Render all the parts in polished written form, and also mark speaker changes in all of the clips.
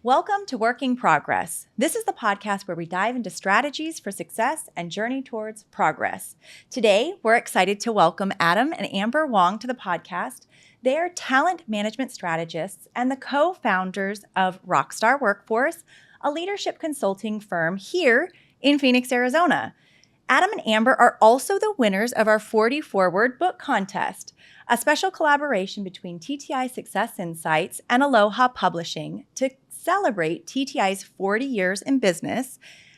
Speaker 1: Welcome to Working Progress. This is the podcast where we dive into strategies for success and journey towards progress. Today, we're excited to welcome Adam and Amber Wong to the podcast. They are talent management strategists and the co-founders of Rockstar Workforce, a leadership consulting firm here in Phoenix, Arizona. Adam and Amber are also the winners of our 40 Forward book contest, a special collaboration between TTI Success Insights and Aloha Publishing to celebrate TTI's 40 years in business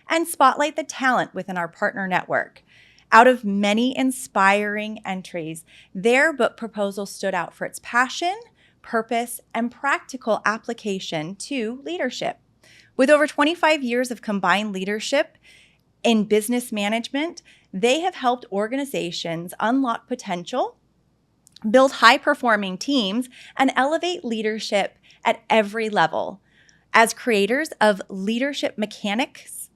Speaker 1: and spotlight the talent within our partner network. Out of many inspiring entries, their book proposal stood out for its passion, purpose, and practical application to leadership. With over 25 years of combined leadership in business management, they have helped organizations unlock potential, build high-performing teams, and elevate leadership at every level. As creators of Leadership Mechanics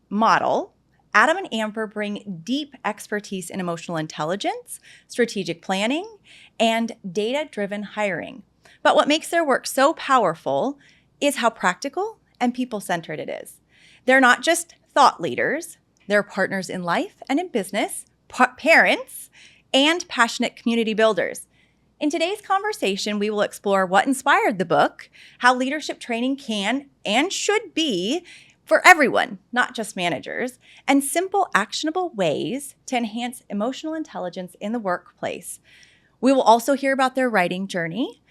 Speaker 1: model, Adam and Amber bring deep expertise in emotional intelligence, strategic planning, and data-driven hiring. But what makes their work so powerful is how practical and people-centered it is. They're not just thought leaders, they're partners in life and in business, parents, and passionate community builders. In today's conversation, we will explore what inspired the book, how leadership training can and should be for everyone, not just managers, and simple, actionable ways to enhance emotional intelligence in the workplace. We will also hear about their writing journey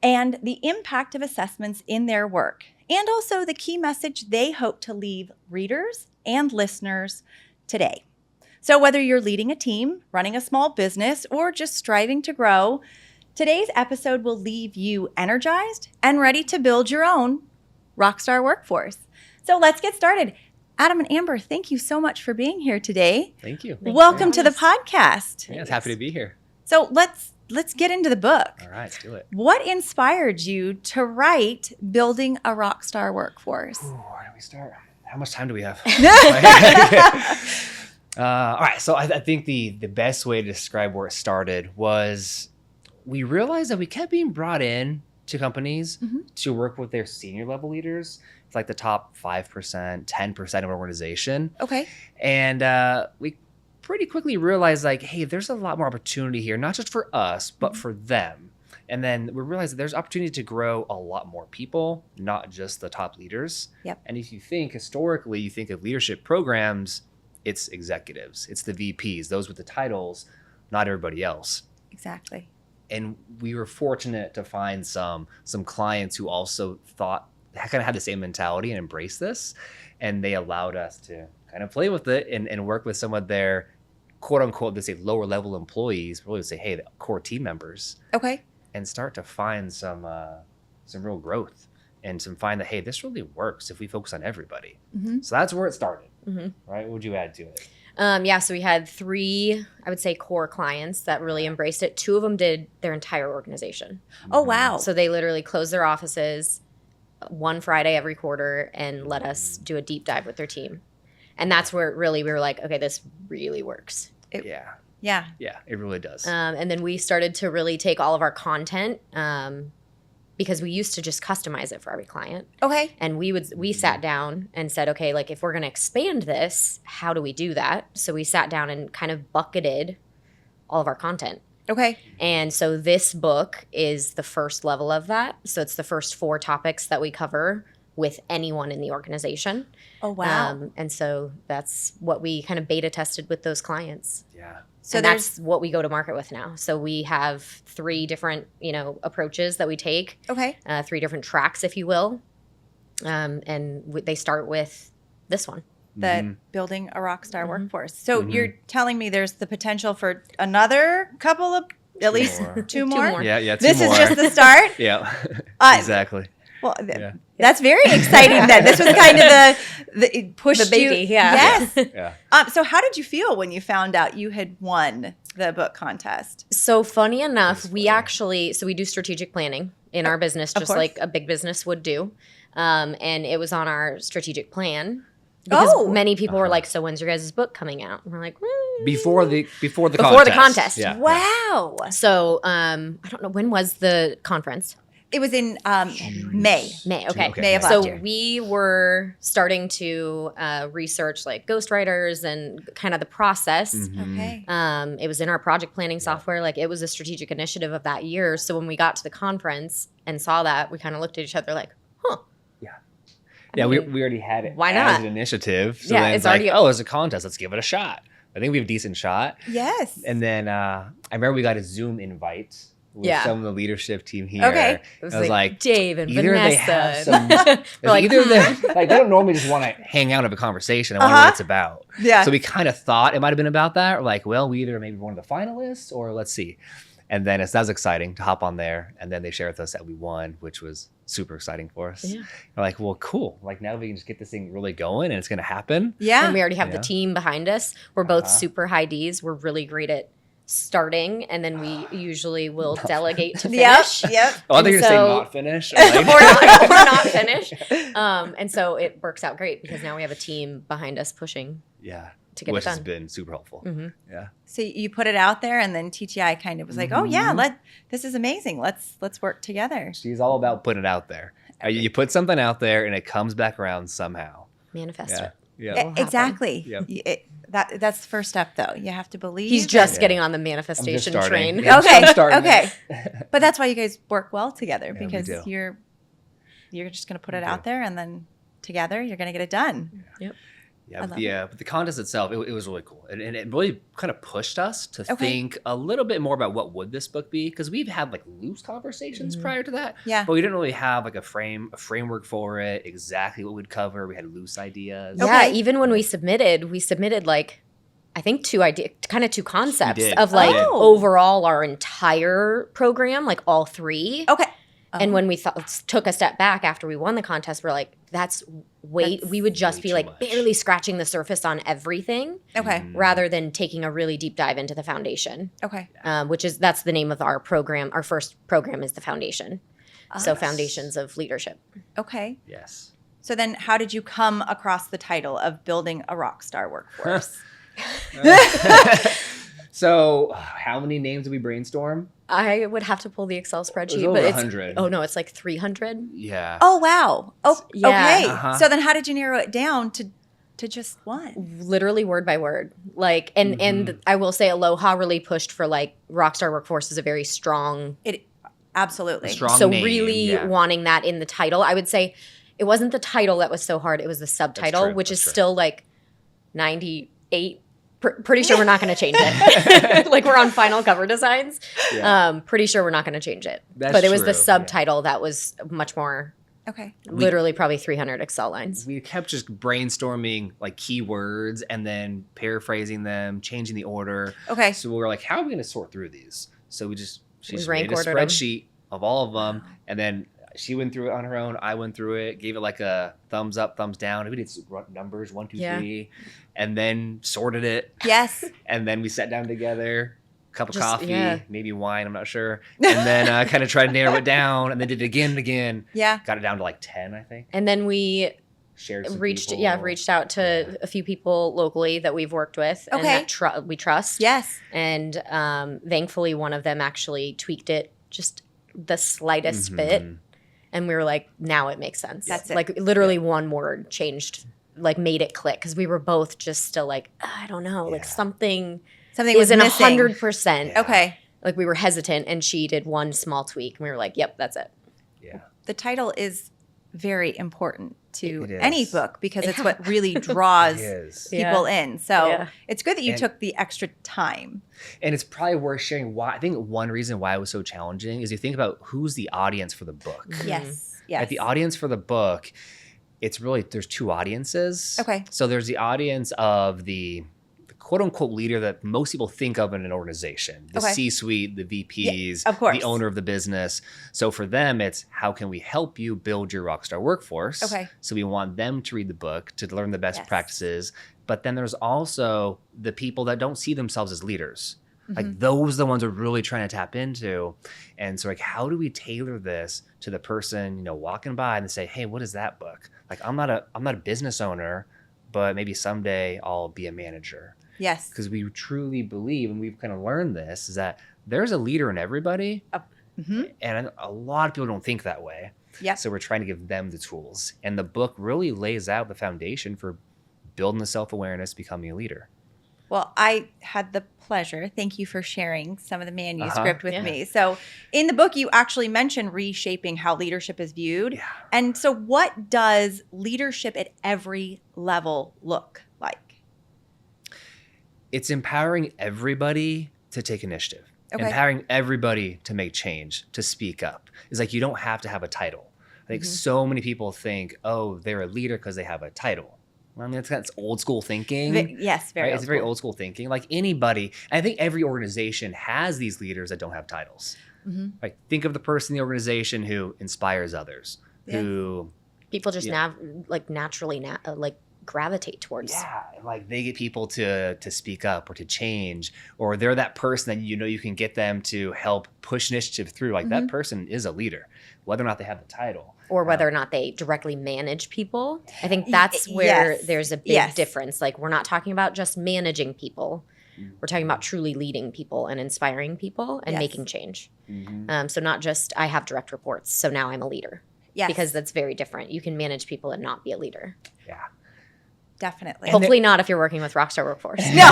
Speaker 1: and the impact of assessments in their work, and also the key message they hope to leave readers and listeners today. So whether you're leading a team, running a small business, or just striving to grow, today's episode will leave you energized and ready to build your own Rockstar Workforce. So let's get started. Adam and Amber, thank you so much for being here today.
Speaker 2: Thank you.
Speaker 1: Welcome to the podcast.
Speaker 2: Yeah, it's happy to be here.
Speaker 1: So let's get into the book.
Speaker 2: All right, let's do it.
Speaker 1: What inspired you to write Building a Rockstar Workforce?
Speaker 2: Ooh, where do we start? How much time do we have? All right, so I think the best way to describe where it started was we realized that we kept being brought in to companies to work with their senior level leaders. It's like the top 5%, 10% of an organization.
Speaker 1: Okay.
Speaker 2: And we pretty quickly realized like, hey, there's a lot more opportunity here, not just for us, but for them. And then we realized that there's opportunity to grow a lot more people, not just the top leaders.
Speaker 1: Yep.
Speaker 2: And if you think historically, you think of leadership programs, it's executives, it's the VPs, those with the titles, not everybody else.
Speaker 1: Exactly.
Speaker 2: And we were fortunate to find some clients who also thought, kind of had the same mentality and embraced this. And they allowed us to kind of play with it and work with some of their quote unquote, they say lower level employees, really say, hey, the core team members. Okay. And start to find some real growth and find that, hey, this really works if we focus on everybody. Mm-hmm. So that's where it started, right? What would you add to it?
Speaker 3: So we had 3, I would say, core clients that really embraced it. 2 of them did their entire organization.
Speaker 1: Oh, wow.
Speaker 3: So they literally closed their offices one Friday every quarter and let us do a deep dive with their team. And that's where really we were like, okay, this really works.
Speaker 2: Yeah, it really does.
Speaker 3: And then we started to really take all of our content because we used to just customize it for every client.
Speaker 1: Okay.
Speaker 3: And we sat down and said, okay, like if we're going to expand this, how do we do that? So we sat down and kind of bucketed all of our content.
Speaker 1: Okay.
Speaker 3: And so this book is the first level of that. So it's the first 4 topics that we cover with anyone in the organization.
Speaker 1: Oh, wow.
Speaker 3: And so that's what we kind of beta tested with those clients.
Speaker 2: Yeah.
Speaker 3: So that's what we go to market with now. So we have 3 different, approaches that we take.
Speaker 1: Okay.
Speaker 3: 3 different tracks, if you will. And they start with this one.
Speaker 1: The Building a Rockstar Workforce. So you're telling me there's the potential for another couple of, at least 2 more?
Speaker 2: Yeah, 2 more.
Speaker 1: This is just the start?
Speaker 2: Yeah, exactly.
Speaker 1: Well, that's very exciting then. This was kind of the push
Speaker 3: the baby,
Speaker 1: you.
Speaker 3: yeah.
Speaker 1: Yes.
Speaker 2: Yeah.
Speaker 1: So how did you feel when you found out you had won the book contest?
Speaker 3: So funny enough, we do strategic planning in our business, just like a big business would do. And it was on our strategic plan. Because many people were like, so when's your guys' book coming out? And we're like,
Speaker 2: before the
Speaker 3: before the contest.
Speaker 2: Yeah.
Speaker 1: Wow.
Speaker 3: So I don't know, when was the conference?
Speaker 1: It was in May.
Speaker 3: May, okay.
Speaker 1: May of last
Speaker 3: So
Speaker 1: year.
Speaker 3: we were starting to research like ghostwriters and kind of the process.
Speaker 1: Okay.
Speaker 3: It was in our project planning software. Like it was a strategic initiative of that year. So when we got to the conference and saw that, we kind of looked at each other like, huh.
Speaker 2: Yeah, we already had it
Speaker 3: why
Speaker 2: as
Speaker 3: not?
Speaker 2: an initiative. So
Speaker 3: Yeah,
Speaker 2: then
Speaker 3: it's
Speaker 2: it's like,
Speaker 3: already-
Speaker 2: oh, it's a contest. Let's give it a shot. I think we have a decent shot.
Speaker 1: Yes.
Speaker 2: And then I remember we got a Zoom invite with some of the leadership team here.
Speaker 1: Okay.
Speaker 3: It was
Speaker 2: I was like,
Speaker 3: Dave and
Speaker 2: either
Speaker 3: Vanessa.
Speaker 2: they have some,
Speaker 3: We're like,
Speaker 2: either they don't normally just want to hang out and have a conversation. I wonder what it's about.
Speaker 1: Yeah.
Speaker 2: So we kind of thought it might have been about that. Or like, well, we either maybe one of the finalists or let's see. And then that was exciting to hop on there. And then they shared with us that we won, which was super exciting for us.
Speaker 3: Yeah.
Speaker 2: We're like, well, cool. Like now we can just get this thing really going and it's going to happen.
Speaker 1: Yeah.
Speaker 3: And we already have
Speaker 2: Yeah.
Speaker 3: the team behind us. We're both
Speaker 2: Uh-huh.
Speaker 3: super high Ds. We're really great at starting, and then we usually will delegate to
Speaker 1: Yep.
Speaker 3: finish.
Speaker 1: Yep.
Speaker 2: Oh, I
Speaker 3: And
Speaker 2: think you're going to
Speaker 3: so-
Speaker 2: say not finish.
Speaker 3: Or not finish. And so it works out great because now we have a team behind us pushing
Speaker 2: Yeah.
Speaker 3: to get
Speaker 2: Which
Speaker 3: it
Speaker 2: has
Speaker 3: done.
Speaker 2: been super helpful.
Speaker 3: Mhm.
Speaker 2: Yeah.
Speaker 1: So you put it out there, and then TTI kind of was like, "Oh yeah,
Speaker 2: Mhm.
Speaker 1: this is amazing. Let's work together."
Speaker 2: She's all about putting it out there. You put something out there and it comes back around somehow.
Speaker 3: Manifest
Speaker 2: Yeah.
Speaker 3: it.
Speaker 2: Yeah.
Speaker 3: will happen.
Speaker 1: Exactly.
Speaker 2: Yep.
Speaker 1: That's the first step, though. You have to believe.
Speaker 3: He's just
Speaker 2: Yeah.
Speaker 3: getting on the
Speaker 2: I'm just
Speaker 3: manifestation
Speaker 2: starting.
Speaker 3: train.
Speaker 2: Yeah,
Speaker 1: Okay,
Speaker 2: I'm starting
Speaker 1: okay.
Speaker 2: it.
Speaker 1: But that's why you guys work well together,
Speaker 2: we
Speaker 1: because
Speaker 2: do.
Speaker 1: you're just going to put
Speaker 2: We
Speaker 1: it
Speaker 2: do.
Speaker 1: out there, and then together you're going to get it done.
Speaker 2: Yeah,
Speaker 1: I
Speaker 2: but
Speaker 1: love
Speaker 2: but the contest itself, it was really cool. And it really kind of pushed us to
Speaker 1: Okay.
Speaker 2: think a little bit more about what would this book be. Because we've had like loose conversations
Speaker 3: Mhm.
Speaker 2: prior to that.
Speaker 1: Yeah.
Speaker 2: But we didn't really have like a framework for it, exactly what we'd cover. We had loose ideas.
Speaker 1: Okay.
Speaker 3: Yeah, even when we submitted like I think two concepts
Speaker 2: did.
Speaker 3: of like
Speaker 1: Oh.
Speaker 3: overall our entire program, like all three.
Speaker 1: Okay.
Speaker 3: And when we took a step back after we won the contest, we're like, that's we would just
Speaker 2: way
Speaker 3: be
Speaker 2: too
Speaker 3: like
Speaker 2: much.
Speaker 3: barely scratching the surface on everything
Speaker 1: Okay.
Speaker 2: Mhm.
Speaker 3: rather than taking a really deep dive into the foundation,
Speaker 1: Okay.
Speaker 3: that's the name of our program. Our first program is the foundation. So
Speaker 1: Ah,
Speaker 3: Foundations of Leadership.
Speaker 1: Okay.
Speaker 2: Yes.
Speaker 1: So then, how did you come across the title of Building a Rockstar Workforce?
Speaker 2: So, how many names did we brainstorm?
Speaker 3: I would have to pull the Excel
Speaker 2: It
Speaker 3: spreadsheet,
Speaker 2: was over
Speaker 3: but
Speaker 2: 100.
Speaker 3: oh no, it's like 300.
Speaker 2: Yeah.
Speaker 1: Oh wow. Oh,
Speaker 3: Yeah.
Speaker 1: okay.
Speaker 2: Uh-huh.
Speaker 1: So then, how did you narrow it down to just one?
Speaker 3: Literally word by word. Like and I will say Aloha really pushed for like Rockstar Workforce is a very strong.
Speaker 1: Absolutely.
Speaker 2: A strong
Speaker 3: So
Speaker 2: name,
Speaker 3: really
Speaker 2: yeah.
Speaker 3: wanting that in the title. I would say it wasn't the title that was so hard, it was the subtitle,
Speaker 2: true,
Speaker 3: which
Speaker 2: that's
Speaker 3: is
Speaker 2: true.
Speaker 3: still like 98. Pretty sure we're not going to change it. Like we're on final cover designs.
Speaker 2: Yeah.
Speaker 3: Pretty sure we're not going to change it.
Speaker 2: That's
Speaker 3: but it was
Speaker 2: true,
Speaker 3: the
Speaker 2: yeah.
Speaker 3: subtitle that was much more.
Speaker 1: Okay.
Speaker 3: Literally probably 300 Excel lines.
Speaker 2: We kept just brainstorming like keywords and then paraphrasing them, changing the order.
Speaker 1: Okay.
Speaker 2: So we were like, how are we going to sort through these? So she just
Speaker 3: rank
Speaker 2: made a
Speaker 3: ordered 'em.
Speaker 2: spreadsheet of all of them. And then she went through it on her own. I went through it, gave it like a thumbs up, thumbs down. We did numbers, 1, 2,
Speaker 3: Yeah.
Speaker 2: 3, and then sorted it.
Speaker 1: Yes.
Speaker 2: And then we sat down together, cup of
Speaker 3: Just-
Speaker 2: coffee,
Speaker 3: yeah.
Speaker 2: maybe wine, I'm not sure. And then kind of tried to narrow it down and then did it again and again.
Speaker 1: Yeah.
Speaker 2: Got it down to like 10, I think.
Speaker 3: And then we
Speaker 2: Shared some
Speaker 3: reached
Speaker 2: people.
Speaker 3: out to a few people locally that we've worked with and
Speaker 1: Okay.
Speaker 3: that we trust.
Speaker 1: Yes.
Speaker 3: And thankfully one of them actually tweaked it just the slightest bit.
Speaker 2: Mhm.
Speaker 3: And we were like, now it makes sense.
Speaker 1: That's it.
Speaker 3: Like literally one word changed, like made it click. Cause we were both just still like, I don't know, like
Speaker 2: Yeah.
Speaker 3: something
Speaker 1: Something was
Speaker 3: isn't
Speaker 1: missing.
Speaker 3: 100%.
Speaker 2: Yeah.
Speaker 1: Okay.
Speaker 3: Like we were hesitant and she did one small tweak and we were like, yep, that's it.
Speaker 2: Yeah.
Speaker 1: The title is very important to
Speaker 2: It is.
Speaker 1: any book because it's
Speaker 3: Yeah.
Speaker 1: what really draws
Speaker 2: It is.
Speaker 1: people in. So
Speaker 3: Yeah.
Speaker 1: it's good that you
Speaker 2: And-
Speaker 1: took the extra time.
Speaker 2: And it's probably worth sharing why. I think one reason why it was so challenging is you think about who's the audience for the book.
Speaker 3: Mhm.
Speaker 1: Yes. Yes.
Speaker 2: At the audience for the book, it's really, there's two audiences.
Speaker 1: Okay.
Speaker 2: So there's the audience of the quote unquote leader that most people think of in an organization, the
Speaker 1: Okay.
Speaker 2: C-suite, the VPs,
Speaker 1: of course.
Speaker 2: the owner of the business. So for them, it's how can we help you build your rockstar workforce?
Speaker 1: Okay.
Speaker 2: So we want them to read the book, to learn the best
Speaker 1: Yes.
Speaker 2: practices. But then there's also the people that don't see themselves as leaders.
Speaker 1: Mm-hmm.
Speaker 2: Like those are the ones we're really trying to tap into. And so like, how do we tailor this to the person, walking by and say, hey, what is that book? Like, I'm not a business owner, but maybe someday I'll be a manager.
Speaker 1: Yes.
Speaker 2: Because we truly believe, and we've kind of learned this, is that there's a leader in everybody, And a lot of people don't think that way.
Speaker 1: Yeah.
Speaker 2: So we're trying to give them the tools. And the book really lays out the foundation for building the self-awareness, becoming a leader.
Speaker 1: Well, I had the pleasure. Thank you for sharing some of the manuscript with me. So in the book, you actually mention reshaping how leadership is viewed.
Speaker 2: Yeah.
Speaker 1: And so what does leadership at every level look like?
Speaker 2: It's empowering everybody to take initiative.
Speaker 1: Okay.
Speaker 2: Empowering everybody to make change, to speak up. It's like you don't have to have a title. I think so many people think, oh, they're a leader because they have a title. Well, I mean, that's old school thinking.
Speaker 1: Yes, very
Speaker 2: right?
Speaker 1: old
Speaker 2: It's very
Speaker 1: school.
Speaker 2: old school thinking. Like anybody, and I think every organization has these leaders that don't have titles. Like think of the person in the organization who inspires others, who
Speaker 3: people just naturally gravitate towards.
Speaker 2: Yeah, like they get people to speak up or to change, or they're that person that you can get them to help push initiative through. Like that person is a leader, whether or not they have the title.
Speaker 3: Or whether or not they directly manage people. I think that's where there's a big difference. Like we're not talking about just managing people. We're talking about truly leading people and inspiring people and making change. So not just I have direct reports, so now I'm a leader.
Speaker 1: Yes.
Speaker 3: Because that's very different. You can manage people and not be a leader.
Speaker 2: Yeah.
Speaker 1: Definitely.
Speaker 3: Hopefully not if you're working with Rockstar Workforce.
Speaker 1: No,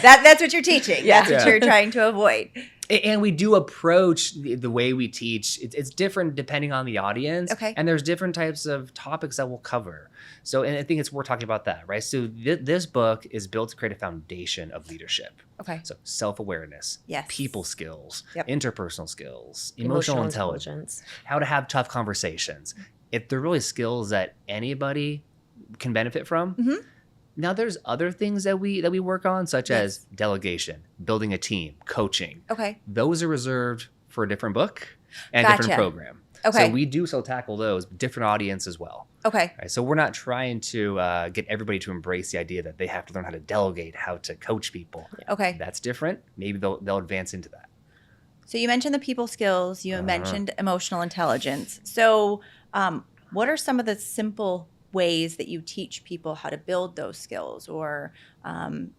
Speaker 1: that's what you're teaching. That's what you're trying to avoid.
Speaker 2: And we do approach the way we teach. It's different depending on the audience.
Speaker 1: Okay.
Speaker 2: And there's different types of topics that we'll cover. So, and I think we're talking about that, right? So this book is built to create a foundation of leadership.
Speaker 1: Okay.
Speaker 2: So self-awareness, people skills, interpersonal skills, emotional intelligence, how to have tough conversations. If they're really skills that anybody can benefit from. Now there's other things that we work on, such as delegation, building a team, coaching.
Speaker 1: Okay.
Speaker 2: Those are reserved for a different book and a different program.
Speaker 1: Okay.
Speaker 2: So we do still tackle those, different audience as well.
Speaker 1: Okay.
Speaker 2: Right? So we're not trying to get everybody to embrace the idea that they have to learn how to delegate, how to coach people.
Speaker 1: Okay.
Speaker 2: That's different. Maybe they'll advance into that.
Speaker 1: So you mentioned the people skills. You mentioned emotional intelligence. So what are some of the simple ways that you teach people how to build those skills or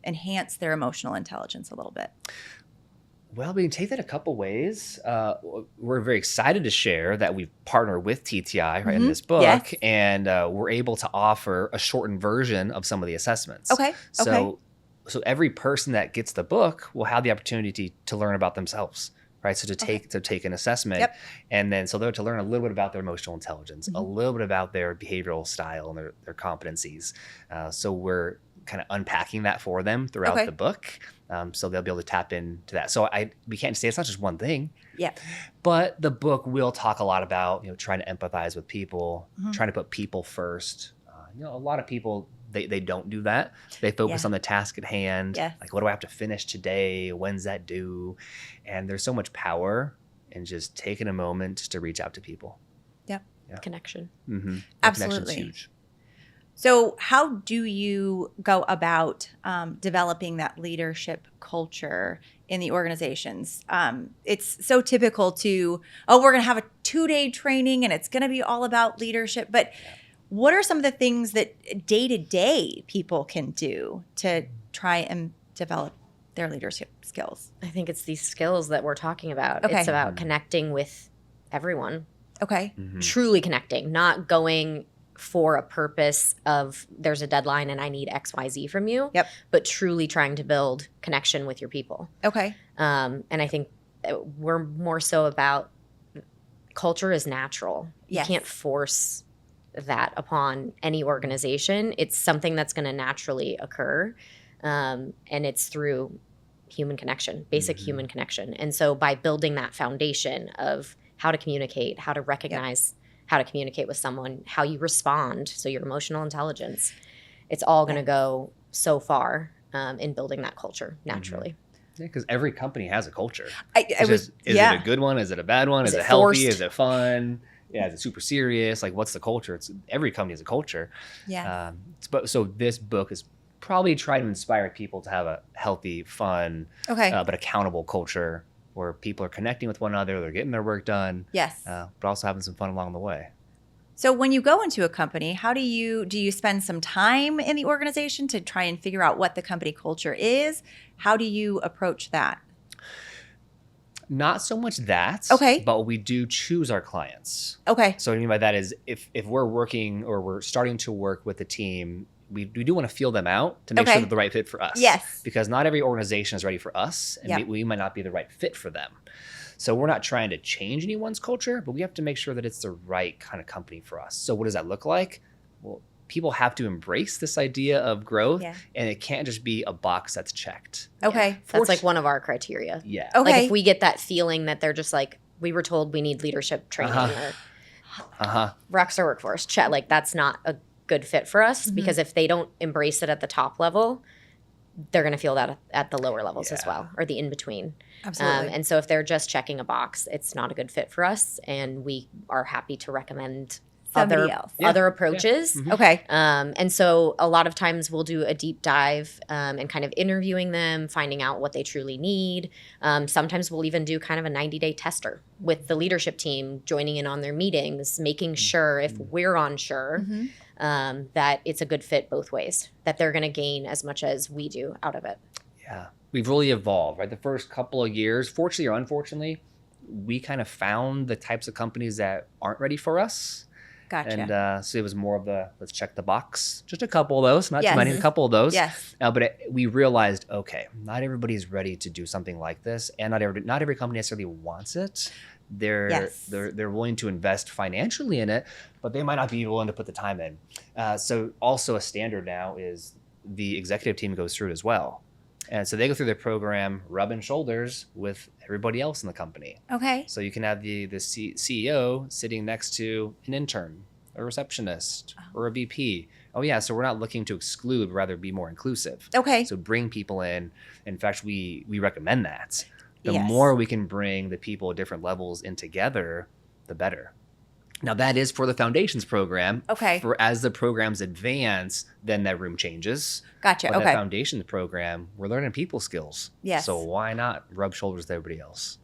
Speaker 1: enhance their emotional intelligence a little bit?
Speaker 2: Well, we can take that a couple ways. We're very excited to share that we've partnered with TTI in this book, and we're able to offer a shortened version of some of the assessments.
Speaker 1: Okay.
Speaker 2: So every person that gets the book will have the opportunity to learn about themselves. Right, so to take an assessment, and then so they're to learn a little bit about their emotional intelligence, a little bit about their behavioral style and their competencies. So we're kind of unpacking that for them throughout the book, so they'll be able to tap into that. So we can't say it's not just one thing. Yeah. But the book will talk a lot about trying to empathize with people, trying to put people first. A lot of people. They don't do that. They focus on the task at hand. Like, what do I have to finish today? When's that due? And there's so much power in just taking a moment to reach out to people.
Speaker 1: Yeah.
Speaker 3: Connection.
Speaker 1: Absolutely.
Speaker 2: Connection's huge.
Speaker 1: So how do you go about developing that leadership culture in the organizations? It's so typical to, we're going to have a 2-day training and it's going to be all about leadership. But what are some of the things that day-to-day people can do to try and develop their leadership skills?
Speaker 3: I think it's these skills that we're talking about.
Speaker 1: Okay.
Speaker 3: It's about connecting with everyone.
Speaker 1: Okay.
Speaker 3: Truly connecting, not going for a purpose of there's a deadline and I need X, Y, Z from you, but truly trying to build connection with your people.
Speaker 1: Okay.
Speaker 3: And I think we're more so about culture is natural. You can't force that upon any organization. It's something that's going to naturally occur. And it's through human connection, basic human connection. And so by building that foundation of how to communicate, how to recognize how to communicate with someone, how you respond, so your emotional intelligence, it's all going to go so far in building that culture naturally.
Speaker 2: Yeah, because every company has a culture.
Speaker 1: Is
Speaker 2: it a good one? Is it a bad one? Is it healthy?
Speaker 3: Forced?
Speaker 2: Is it fun? Yeah, is it super serious? Like, what's the culture? Every company has a culture.
Speaker 1: Yeah.
Speaker 2: So this book is probably trying to inspire people to have a healthy, fun, but accountable culture where people are connecting with one another, they're getting their work done.
Speaker 1: Yes.
Speaker 2: But also having some fun along the way.
Speaker 1: So when you go into a company, how do you spend some time in the organization to try and figure out what the company culture is? How do you approach that?
Speaker 2: Not so much that.
Speaker 1: Okay.
Speaker 2: But we do choose our clients.
Speaker 1: Okay.
Speaker 2: So what I mean by that is if we're working or we're starting to work with a team, we do want to feel them out to make sure they're the right fit for us.
Speaker 1: Yes.
Speaker 2: Because not every organization is ready for us, and we might not be the right fit for them. So we're not trying to change anyone's culture, but we have to make sure that it's the right kind of company for us. So what does that look like? Well, people have to embrace this idea of growth, and it can't just be a box that's checked.
Speaker 1: Okay.
Speaker 3: Yeah. That's like one of our criteria.
Speaker 2: Yeah.
Speaker 1: Okay.
Speaker 3: Like if we get that feeling that they're just like, we were told we need leadership training or Rockstar Workforce, like that's not a good fit for us because if they don't embrace it at the top level, they're going to feel that at the lower levels as well, or the in-between.
Speaker 1: Absolutely.
Speaker 3: And so if they're just checking a box, it's not a good fit for us, and we are happy to recommend other approaches.
Speaker 1: Okay.
Speaker 3: And so a lot of times we'll do a deep dive and kind of interviewing them, finding out what they truly need. Sometimes we'll even do kind of a 90-day tester with the leadership team, joining in on their meetings, making sure if we're unsure that it's a good fit both ways, that they're going to gain as much as we do out of it.
Speaker 2: Yeah. We've really evolved, right? The first couple of years, fortunately or unfortunately, we kind of found the types of companies that aren't ready for us.
Speaker 1: Gotcha.
Speaker 2: And so it was more of the let's check the box. Just a couple of those, not too many, a couple of those.
Speaker 1: Yes.
Speaker 2: But we realized, okay, not everybody's ready to do something like this, and not every company necessarily wants it. They're willing to invest financially in it, but they might not be willing to put the time in. So also a standard now is the executive team goes through it as well. And so they go through their program, rubbing shoulders with everybody else in the company.
Speaker 1: Okay.
Speaker 2: So you can have the CEO sitting next to an intern, a receptionist, or a VP. Oh yeah, so we're not looking to exclude, rather be more inclusive.
Speaker 1: Okay.
Speaker 2: So bring people in. In fact, we recommend that. The more we can bring the people at different levels in together, the better. Now that is for the foundations program.
Speaker 1: Okay.
Speaker 2: For as the programs advance, then that room changes.
Speaker 1: Gotcha.
Speaker 2: But
Speaker 1: Okay.
Speaker 2: the foundations program, we're learning people skills.
Speaker 1: Yes.
Speaker 2: So why not rub shoulders with everybody else?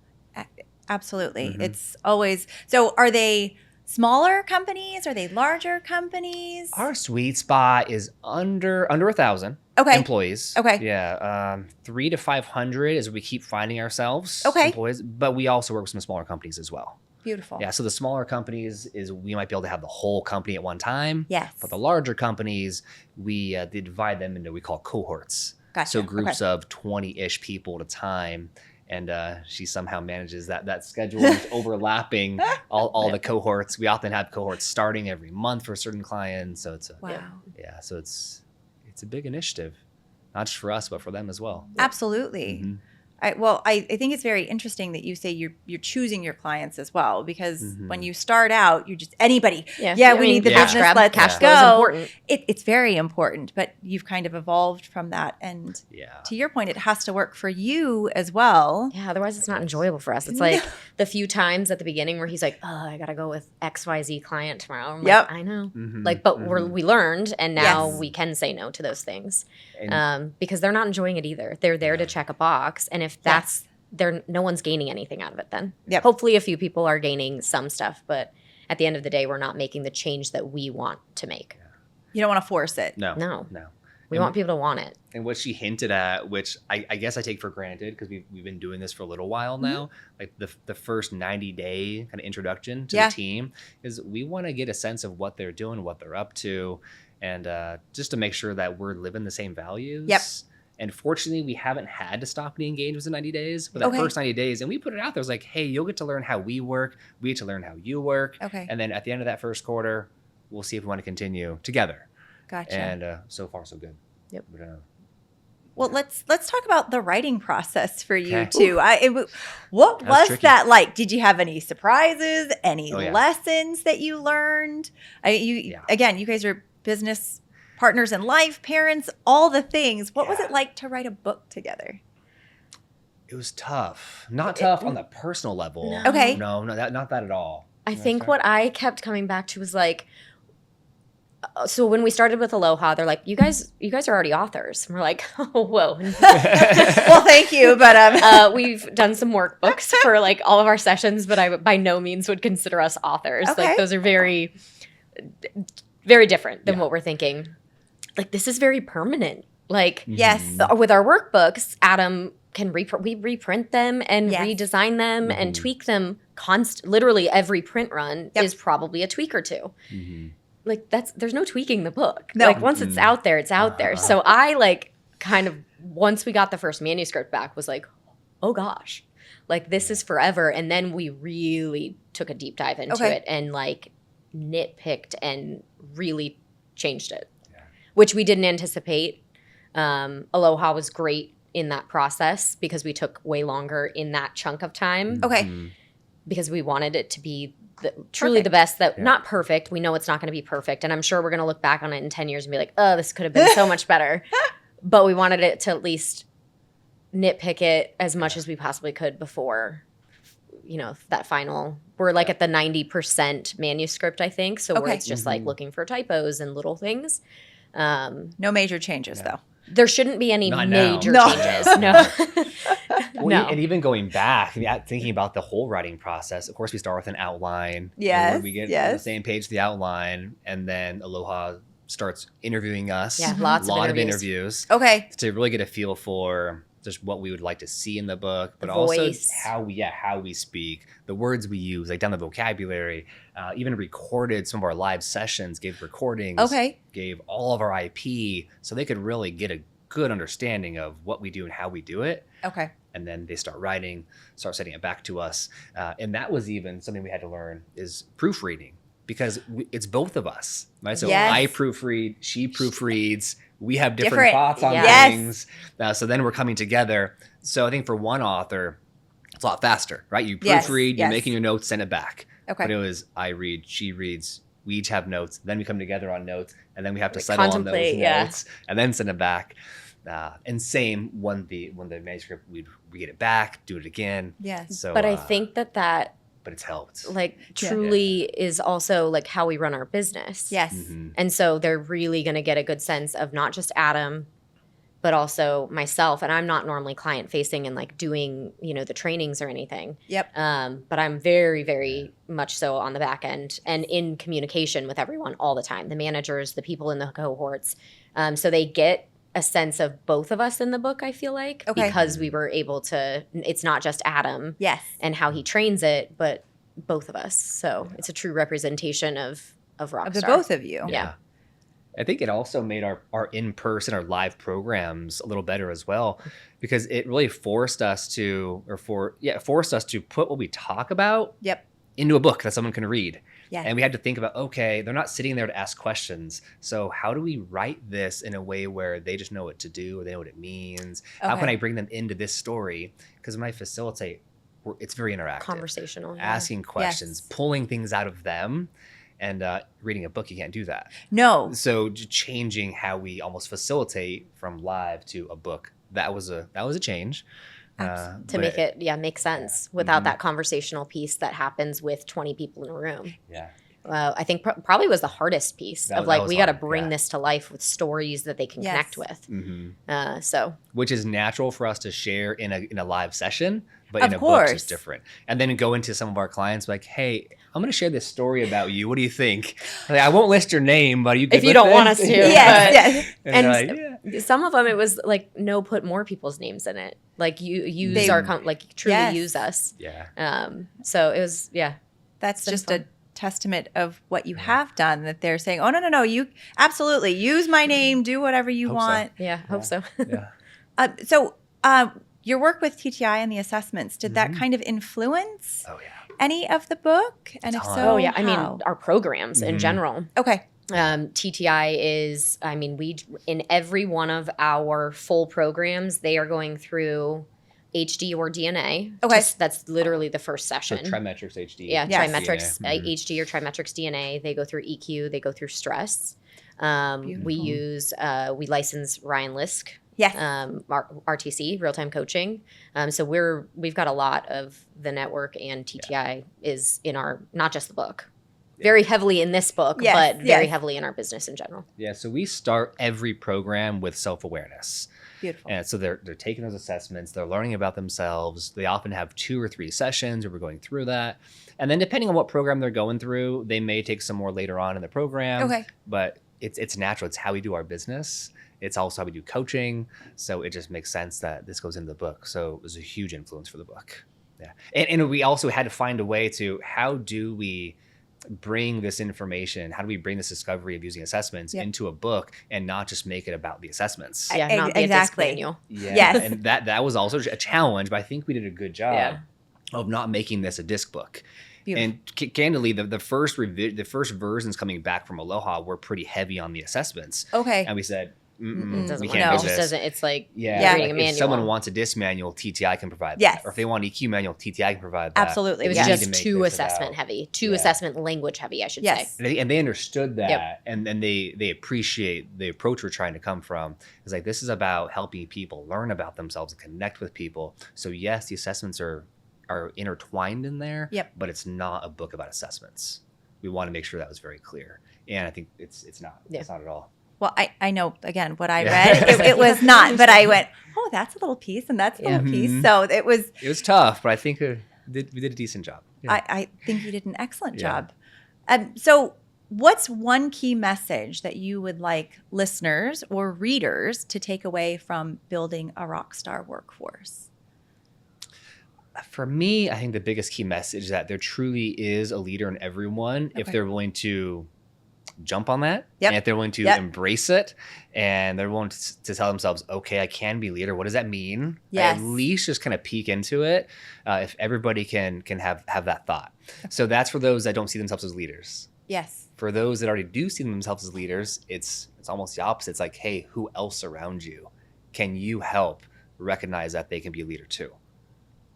Speaker 1: Absolutely. It's always, so are they smaller companies? Are they larger companies?
Speaker 2: Our sweet spot is under 1,000 employees.
Speaker 1: Okay.
Speaker 2: Yeah. 300 to 500 is we keep finding ourselves.
Speaker 1: Okay.
Speaker 2: Employees, but we also work with some smaller companies as well.
Speaker 1: Beautiful.
Speaker 2: Yeah. So the smaller companies is we might be able to have the whole company at one time.
Speaker 1: Yes.
Speaker 2: But the larger companies, we they divide them into what we call cohorts.
Speaker 1: Gotcha.
Speaker 2: So groups of 20-ish people at a time. And she somehow manages that schedule is overlapping all the cohorts. We often have cohorts starting every month for certain clients. So it's so it's a big initiative, not just for us, but for them as well.
Speaker 1: Absolutely.
Speaker 2: Mm-hmm.
Speaker 1: I think it's very interesting that you say you're choosing your clients as well, because when you start out, you just anybody. Yeah, we need the business. Let's
Speaker 3: cash
Speaker 1: go.
Speaker 3: flow is important.
Speaker 1: It's very important, but you've kind of evolved from that. And to your point, it has to work for you as well.
Speaker 3: Yeah, otherwise it's not enjoyable for us. It's like the few times at the beginning where he's like, "Oh, I gotta go with XYZ client tomorrow." I'm like, I know. Like, but we learned, and now we can say no to those things because they're not enjoying it either. They're there to check a box, and if that's no one's gaining anything out of it then. Hopefully a few people are gaining some stuff, but at the end of the day, we're not making the change that we want to make.
Speaker 1: You don't want to force it.
Speaker 2: No.
Speaker 3: We want people to want it.
Speaker 2: And what she hinted at, which I guess I take for granted because we've been doing this for a little while now, like the first 90-day kind of introduction to the team is we want to get a sense of what they're doing, what they're up to, and just to make sure that we're living the same values. And fortunately, we haven't had to stop any engagements in 90 days. But that first 90 days, and we put it out there, it was like, hey, you'll get to learn how we work. We get to learn how you work. And then at the end of that first quarter, we'll see if we want to continue together.
Speaker 1: Gotcha.
Speaker 2: And so far, so good.
Speaker 3: Yep.
Speaker 2: But,
Speaker 1: well, let's talk about the writing process for you too. What was that like? Did you have any surprises? Any lessons that you learned? Again, you guys are business partners in life, parents, all the things. What was it like to write a book together?
Speaker 2: It was tough. Not tough on the personal level.
Speaker 3: No.
Speaker 1: Okay.
Speaker 2: No, not that at all.
Speaker 3: I think what I kept coming back to was like, so when we started with Aloha, they're like, you guys are already authors. And we're like, oh, whoa.
Speaker 1: Well, thank you. But
Speaker 3: we've done some workbooks for like all of our sessions, but I by no means would consider us authors. Like those are very, very different than what we're thinking. Like this is very permanent. Like
Speaker 1: yes,
Speaker 3: with our workbooks, Adam we reprint them and redesign them and tweak them literally every print run is probably a tweak or two. Like there's no tweaking the book. No. Like once it's out there, it's out there. So I like kind of, once we got the first manuscript back, was like, oh gosh, like this is forever. And then we really took a deep dive into it and like nitpicked and really changed it, which we didn't anticipate. Aloha was great in that process because we took way longer in that chunk of time. Because we wanted it to be truly the best not perfect. We know it's not going to be perfect. And I'm sure we're going to look back on it in 10 years and be like, oh, this could have been so much better. But we wanted it to at least nitpick it as much as we possibly could before, that final, we're like at the 90% manuscript, I think. So where it's just like looking for typos and little things.
Speaker 1: No major changes though.
Speaker 3: There shouldn't be any major changes. No.
Speaker 2: No. And even going back, thinking about the whole writing process, of course, we start with an outline. Yes. We get on the same page, the outline, and then Aloha starts interviewing us.
Speaker 3: Yeah, lots of
Speaker 2: interviews. To really get a feel for just what we would like to see in the book, but also how we speak, the words we use, like down the vocabulary, even recorded some of our live sessions, gave recordings, gave all of our IP so they could really get a good understanding of what we do and how we do it. And then they start writing, start sending it back to us. And that was even something we had to learn is proofreading, because it's both of us, right? So I proofread, she proofreads. We have different thoughts on things. So then we're coming together. So I think for one author, it's a lot faster, right? You proofread, you're making your notes, send it back. But it was I read, she reads, we each have notes. Then we come together on notes, and then we have to settle on those notes and then send it back. And same when the manuscript, we get it back, do it again. So,
Speaker 3: but I think that
Speaker 2: but it's helped.
Speaker 3: Like truly is also like how we run our business. And so they're really going to get a good sense of not just Adam, but also myself. And I'm not normally client facing and like doing, the trainings or anything. But I'm very, very much so on the back end and in communication with everyone all the time. The managers, the people in the cohorts. So they get a sense of both of us in the book, I feel like, because we were able to, it's not just Adam and how he trains it, but both of us. So it's a true representation of Rockstar.
Speaker 1: Of the both of you.
Speaker 3: Yeah.
Speaker 2: I think it also made our in-person, our live programs a little better as well, because it really forced us to put what we talk about into a book that someone can read. And we had to think about, they're not sitting there to ask questions. So how do we write this in a way where they just know what to do, or they know what it means? How can I bring them into this story? Because when I facilitate, it's very interactive.
Speaker 3: Conversational.
Speaker 2: Asking questions, pulling things out of them. And reading a book, you can't do that.
Speaker 1: No.
Speaker 2: So changing how we almost facilitate from live to a book, that was a change.
Speaker 3: To make it make sense without that conversational piece that happens with 20 people in a room. I think probably was the hardest piece of like, we got to bring this to life with stories that they can connect with. So
Speaker 2: which is natural for us to share in a live session, but in a book it's different. And then go into some of our clients like, hey, I'm going to share this story about you. What do you think? Like, I won't list your name, but if you
Speaker 3: don't want us to.
Speaker 2: And
Speaker 3: some of them, it was like, no, put more people's names in it. Like you use truly use us. So it was,
Speaker 1: That's just fun. A testament of what you have done, that they're saying, oh, no, you absolutely use my name, do whatever you want.
Speaker 3: So. Hope so.
Speaker 1: So your work with TTI and the assessments, did that kind of influence any of the book? And if so, how?
Speaker 3: I mean, our programs in general. TTI is, we in every one of our full programs, they are going through HD or DNA. That's literally the first session.
Speaker 2: So Trimetrics HD.
Speaker 3: Trimetrics HD or Trimetrics DNA. They go through EQ. They go through stress. We license Ryan Lisk. RTC, real-time coaching. So we've got a lot of the network, and TTI is in our, not just the book, very heavily in this book, but very heavily in our business in general.
Speaker 2: So we start every program with self-awareness.
Speaker 1: Beautiful.
Speaker 2: And so they're taking those assessments, they're learning about themselves. They often have 2 or 3 sessions where we're going through that. And then depending on what program they're going through, they may take some more later on in the program. But it's natural. It's how we do our business. It's also how we do coaching. So it just makes sense that this goes into the book. So it was a huge influence for the book. Yeah. And we also had to find a way to, how do we bring this information, how do we bring this discovery of using assessments into a book and not just make it about the assessments?
Speaker 3: Yeah, not be a disc manual.
Speaker 2: Yeah.
Speaker 1: Yes.
Speaker 2: And that was also a challenge, but I think we did a good job of not making this a disc book. Beautiful. And candidly, the first versions coming back from Aloha were pretty heavy on the assessments.
Speaker 1: Okay.
Speaker 2: And we said, we can't
Speaker 3: No.
Speaker 2: do
Speaker 3: It
Speaker 2: this.
Speaker 3: just doesn't. It's like reading
Speaker 2: Like
Speaker 3: a manual.
Speaker 2: if someone wants a disc manual, TTI can provide
Speaker 1: Yes.
Speaker 2: that. Or if they want an EQ manual, TTI can provide that.
Speaker 1: Absolutely.
Speaker 3: It was
Speaker 1: Yeah.
Speaker 3: just too assessment heavy, too assessment language heavy, I should say.
Speaker 2: And they understood that, and they appreciate the approach we're trying to come from. It's like, this is about helping people learn about themselves and connect with people. So yes, the assessments are intertwined in there, but it's not a book about assessments. We want to make sure that was very clear. And I think it's not. It's not at all.
Speaker 1: Well, I know, again, what I read, it was not, but I went, oh, that's a little piece and that's a little piece. So it was
Speaker 2: tough, but I think we did a decent job. Yeah.
Speaker 1: I think you did an excellent job. So what's one key message that you would like listeners or readers to take away from building a rockstar workforce?
Speaker 2: For me, I think the biggest key message is that there truly is a leader in everyone if they're willing to jump on that, and if they're willing to embrace it, and they're willing to tell themselves, okay, I can be a leader. What does that mean?
Speaker 1: Yes.
Speaker 2: At least just kind of peek into it. If everybody can have that thought. So that's for those that don't see themselves as leaders.
Speaker 1: Yes.
Speaker 2: For those that already do see themselves as leaders, it's almost the opposite. It's like, hey, who else around you can you help recognize that they can be a leader too?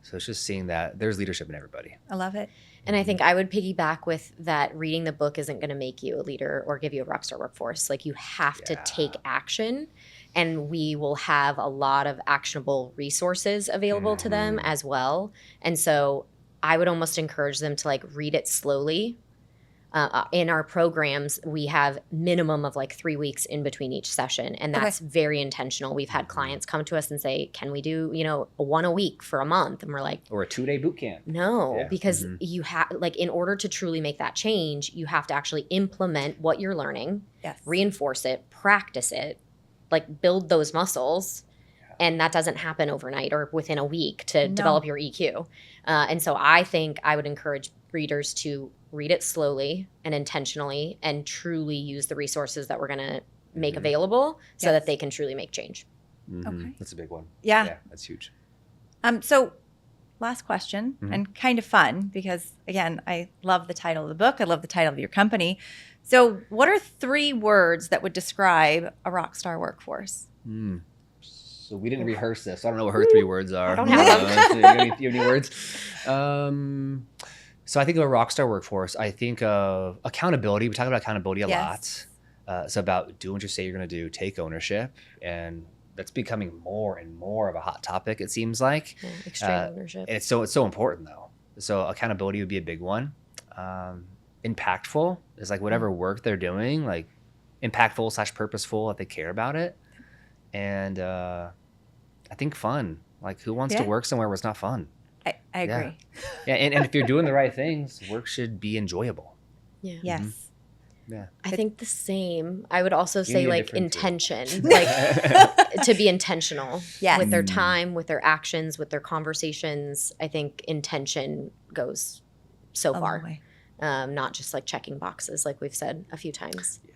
Speaker 2: So it's just seeing that there's leadership in everybody.
Speaker 1: I love it.
Speaker 3: And I think I would piggyback with that reading the book isn't going to make you a leader or give you a rockstar workforce. Like, you have to take action, and we will have a lot of actionable resources available to them as well. And so I would almost encourage them to read it slowly. In our programs, we have minimum of 3 weeks in between each session, and that's very intentional. We've had clients come to us and say, can we do, one a week for a month? And we're like,
Speaker 2: or a 2-day boot camp.
Speaker 3: No, because you have, in order to truly make that change, you have to actually implement what you're learning, reinforce it, practice it, build those muscles. And that doesn't happen overnight or within a week to develop your EQ. And so I think I would encourage readers to read it slowly and intentionally and truly use the resources that we're going to make available so that they can truly make change.
Speaker 1: Okay.
Speaker 2: That's a big one.
Speaker 1: Yeah.
Speaker 2: That's huge.
Speaker 1: So last question, and kind of fun because, again, I love the title of the book. I love the title of your company. So what are 3 words that would describe a rockstar workforce?
Speaker 2: So we didn't rehearse this. So I don't know what her 3 words are.
Speaker 3: I don't have them.
Speaker 2: Do you have any words? So I think of a rockstar workforce. I think of accountability. We talk about accountability a lot. It's about doing what you say you're going to do, take ownership. And that's becoming more and more of a hot topic, it seems like.
Speaker 3: Extreme ownership.
Speaker 2: And it's so important, though. So accountability would be a big one. Impactful is whatever work they're doing, impactful / purposeful, if they care about it. And I think fun. Who wants to work somewhere where it's not fun?
Speaker 1: I agree.
Speaker 2: Yeah, and if you're doing the right things, work should be enjoyable.
Speaker 3: Yeah.
Speaker 1: Yes.
Speaker 2: Yeah.
Speaker 3: I think the same. I would also say intention, to be intentional with their time, with their actions, with their conversations. I think intention goes so far, not just checking boxes like we've said a few times. Yeah.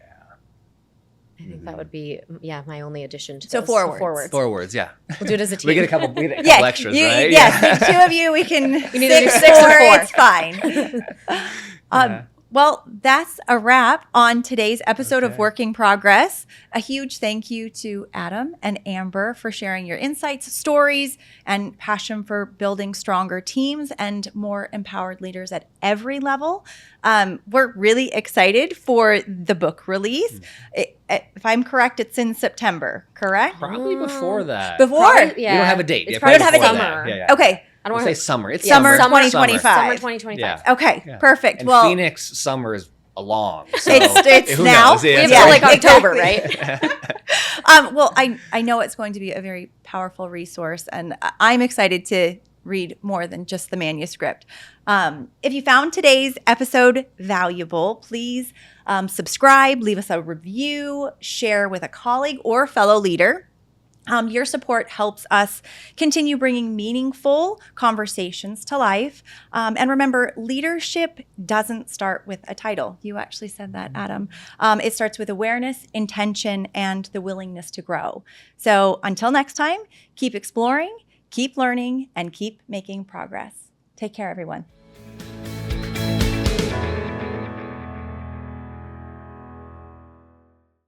Speaker 3: I think that would be, my only addition to
Speaker 1: so
Speaker 3: those.
Speaker 1: 4 words.
Speaker 2: 4 words, yeah.
Speaker 3: We'll do it as a team.
Speaker 2: We get a couple extras, right?
Speaker 1: Yes, the 2 of you, we can
Speaker 3: need to do
Speaker 1: 6
Speaker 3: 6 or 4.
Speaker 1: It's fine. Well, that's a wrap on today's episode of Work in Progress. A huge thank you to Adam and Amber for sharing your insights, stories, and passion for building stronger teams and more empowered leaders at every level. We're really excited for the book release. If I'm correct, it's in September, correct?
Speaker 2: Probably before that.
Speaker 1: Before?
Speaker 2: We don't have a date.
Speaker 3: It's
Speaker 2: probably
Speaker 3: probably
Speaker 2: before
Speaker 3: summer.
Speaker 2: that. Yeah.
Speaker 1: Okay.
Speaker 3: I don't
Speaker 2: want to say summer. It's
Speaker 1: summer
Speaker 2: summer
Speaker 1: 2025.
Speaker 3: Summer 2025.
Speaker 2: Yeah.
Speaker 1: Okay, perfect.
Speaker 2: And
Speaker 1: well,
Speaker 2: Phoenix summer is long. So
Speaker 1: it's
Speaker 2: who
Speaker 1: now.
Speaker 2: knows? Yeah,
Speaker 3: we have till October, right?
Speaker 1: Well, I know it's going to be a very powerful resource, and I'm excited to read more than just the manuscript. If you found today's episode valuable, please subscribe, leave us a review, share with a colleague or fellow leader. Your support helps us continue bringing meaningful conversations to life. And remember, leadership doesn't start with a title. You actually said that, Adam. It starts with awareness, intention, and the willingness to grow. So until next time, keep exploring, keep learning, and keep making progress. Take care, everyone.